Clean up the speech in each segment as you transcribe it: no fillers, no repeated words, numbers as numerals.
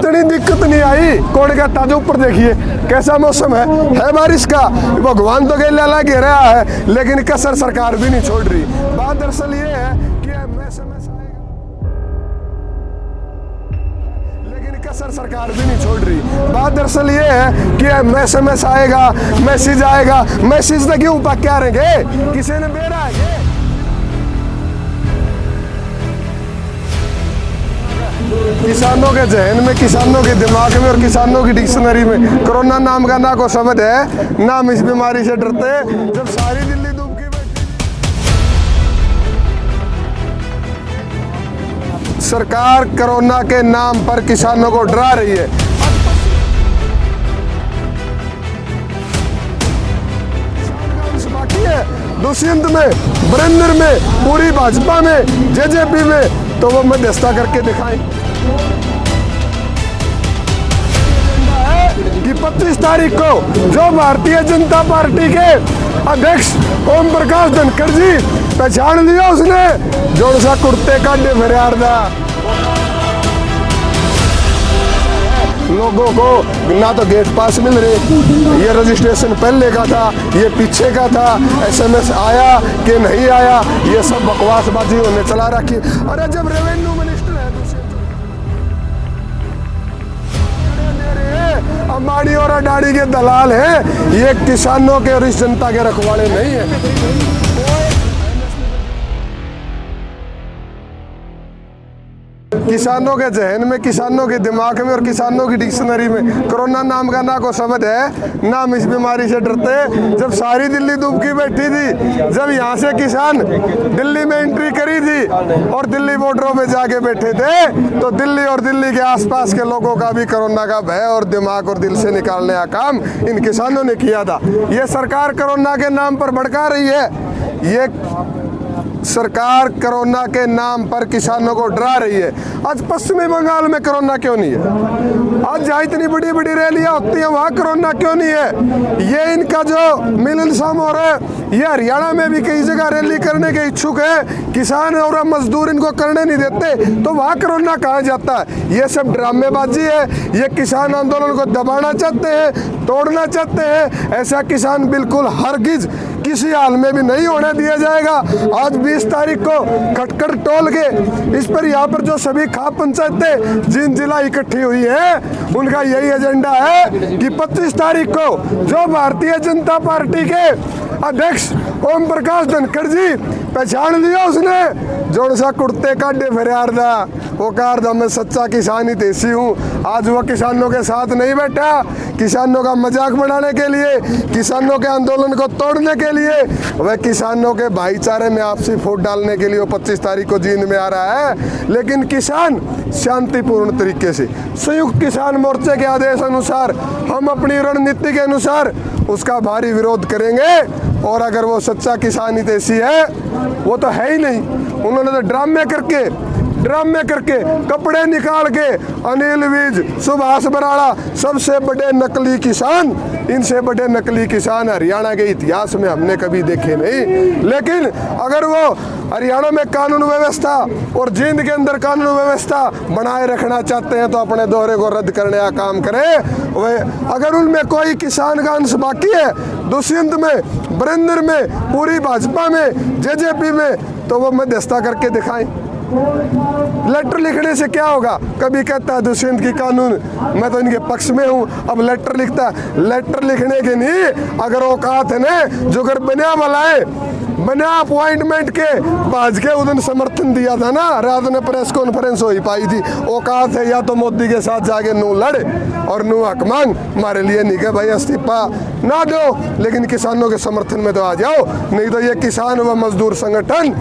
इतनी दिक्कत नहीं आई। कौन कहता जो ऊपर देखिए कैसा मौसम है बारिश का। भगवान तो गेला ला घेरा है, लेकिन कसर सरकार भी नहीं छोड़ रही। बात दरअसल ये है कि SMS आएगा, लेकिन कसर सरकार भी नहीं छोड़ रही। बात दरअसल ये है कि SMS आएगा, मैसेज आएगा, मैसेज तो क्यों पा क्या रहेंगे, किसी ने बेरा है। किसानों के जहन में, किसानों के दिमाग में और किसानों की डिक्शनरी में कोरोना नाम का ना को शब्द है, नाम इस बीमारी से डरते। जब सारी दिल्ली डूब की बैठी, सरकार कोरोना के नाम पर किसानों को डरा रही है। बाकी है दुष्यंत में, बरेंद्र में, पूरी भाजपा में, JJP में, तो वो मध्यस्थता करके दिखाएं कि 25 तारीख को जो भारतीय जनता पार्टी के अध्यक्ष ओम प्रकाश धनखड़ जी पहचान लिया उसने, जोड़ सा कुर्ते काटे फरियादा। लोगों को ना तो गेट पास मिल रहे, ये रजिस्ट्रेशन पहले का था, ये पीछे का था, SMS आया कि नहीं आया, ये सब बकवासबाजी होने चला रखी। अरे जब रेवेन्यू मिनिस्टर है अंबानी और अडानी के दलाल हैं, ये किसानों के और इस जनता के रखवाले नहीं है। किसानों के जहन में, किसानों के दिमाग में और किसानों की डिक्शनरी में कोरोना नाम का ना को शब्द है, नाम इस बीमारी से डरते। जब सारी दिल्ली डूब की बैठी थी, जब यहाँ से किसान दिल्ली में एंट्री करी थी और दिल्ली बॉर्डरों पे जाके बैठे थे, तो दिल्ली और दिल्ली के आसपास के लोगों का भी कोरोना का भय और दिमाग और दिल से निकालने का काम इन किसानों ने किया था। ये सरकार कोरोना के नाम पर भड़का रही है, ये सरकार कोरोना के नाम पर किसानों को डरा रही है। आज पश्चिमी बंगाल में कोरोना क्यों नहीं है? आज जहाँ इतनी बड़ी बड़ी रैलियां होती हैं वहाँ कोरोना क्यों नहीं है? ये इनका जो मिलन शाम हो रहा है, ये हरियाणा में भी कई जगह रैली करने के इच्छुक है, किसान और मजदूर इनको करने नहीं देते, तो वहाँ कोरोना कहाँ जाता है? ये सब ड्रामेबाजी है। ये किसान आंदोलन को दबाना चाहते हैं, तोड़ना चाहते हैं। ऐसा किसान बिल्कुल हरगिज किसी हाल में भी नहीं होने दिया जाएगा। आज 20 तारीख को खटखट टोल के इस पर यहाँ पर जो सभी खाप पंचायतें जिन जिला इकट्ठी हुई है, उनका यही एजेंडा है कि 25 तारीख को जो भारतीय जनता पार्टी के अध्यक्ष ओम प्रकाश धनखड़ जी पहचान लिया उसने, जोड़ सा कुर्ते काटे फरियादा, वो कार मैं सच्चा किसान ही देसी हूँ। आज वो किसानों के साथ नहीं बैठा, किसानों का मजाक बनाने के लिए, किसानों के आंदोलन को तोड़ने के लिए, वह किसानों के भाईचारे में आपसी फूट डालने के लिए वो 25 तारीख को जींद में आ रहा है। लेकिन किसान शांतिपूर्ण तरीके से संयुक्त किसान मोर्चे के आदेश अनुसार, हम अपनी रणनीति के अनुसार उसका भारी विरोध करेंगे। और अगर वो सच्चा किसान हितैषी है, वो तो है ही नहीं। उन्होंने तो ड्रामे करके कपड़े निकाल के अनिल विज, सुभाष बराड़ा, सबसे बड़े नकली किसान, इनसे बड़े नकली किसान हरियाणा के इतिहास में हमने कभी देखे नहीं। लेकिन अगर वो हरियाणा में कानून व्यवस्था और जींद के अंदर कानून व्यवस्था बनाए रखना चाहते हैं, तो अपने दौरे को रद्द करने का काम करें। वह अगर उनमें कोई किसान का अंश बाकी है, दुष्यंत में, बरेंद्र में, पूरी भाजपा में, JJP में, तो वो मध्यस्थता करके दिखाएं। लेटर लिखने से क्या होगा? कभी कहता है दुष्यंत की कानून, मैं तो इनके पक्ष में हूँ, अब लेटर लिखता है। लेटर लिखने के नहीं, अगर औकात है ना, जो अगर बिना बुलाए, बिना अपॉइंटमेंट के भाज के उधर समर्थन दिया था ना, रात में प्रेस कॉन्फ्रेंस हो ही पाई थी। औकात है या तो मोदी के साथ जाके नू लड़ और नू हक मांग, हमारे लिए नहीं के भाई इस्तीफा ना दो, लेकिन किसानों के समर्थन में तो आ जाओ। नहीं तो ये किसान व मजदूर संगठन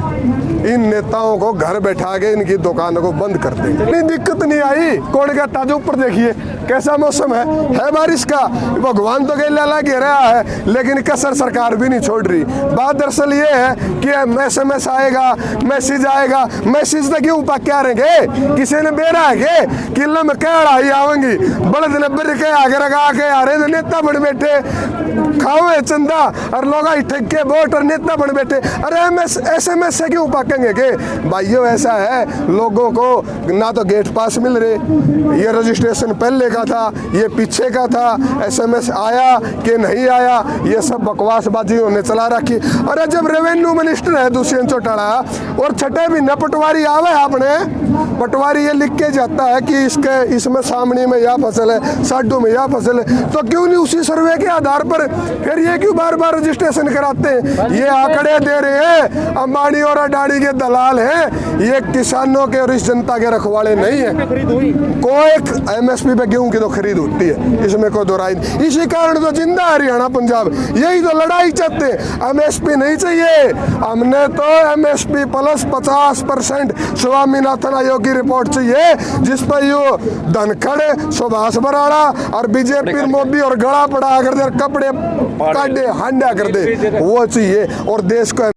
इन नेताओं को घर बैठा के इनकी दुकानों को बंद कर देंगे। इतनी दिक्कत नहीं आई। कौन कहता जो ऊपर देखिए कैसा मौसम है बारिश का। भगवान तो गेला ला घेरा है, लेकिन कसर सरकार भी नहीं छोड़ रही। बात दरअसल ये है कि SMS आएगा, मैसेज आएगा, मैसेज तो क्यों पा क्या रहेंगे, किसी ने बेरा है किलो में क्या अड़ाई आवेंगी, बड़े दिन बर के आगे लगा के आ रहे नेता बन बैठे, खाओ चंदा और लोग ठेक के वोट और नेता बन बैठे। अरे SMS से क्यों पा देखेंगे कि भाइयों ऐसा है, लोगों को ना तो गेट पास मिल रहे, ये रजिस्ट्रेशन पहले का था, ये पीछे का था, SMS आया कि नहीं आया, ये सब बकवासबाजी उन्होंने चला रखी। अरे जब रेवेन्यू मिनिस्टर है दुष्यंत चौटाला और छठे महीने पटवारी आवे आपने, पटवारी ये लिख के जाता है कि इसमें सामने में यह फसल है, साडू में यह फसल है, तो क्यों नहीं उसी सर्वे के आधार पर फिर ये क्यों बार बार रजिस्ट्रेशन कराते हैं? ये आंकड़े दे रहे हैं अंबानी और अडानी के दलाल हैं, ये किसानों के और इस जनता के रखवाले नहीं है। कोई MSP पे गेहूं की तो खरीद होती है, इसमें कोई दो राय नहीं। इसी कारण तो जिंदा हरियाणा पंजाब, यही तो लड़ाई चाहते हैं। MSP नहीं चाहिए, हमने तो MSP प्लस 50% स्वामीनाथन आयोग की रिपोर्ट चाहिए, जिस पर यो धनखड़, सुभाष बराड़ा और बीजेपी मोदी और गला पड़ा कर दे, कपड़े काटे हांडा कर दे, वो चाहिए। और देश को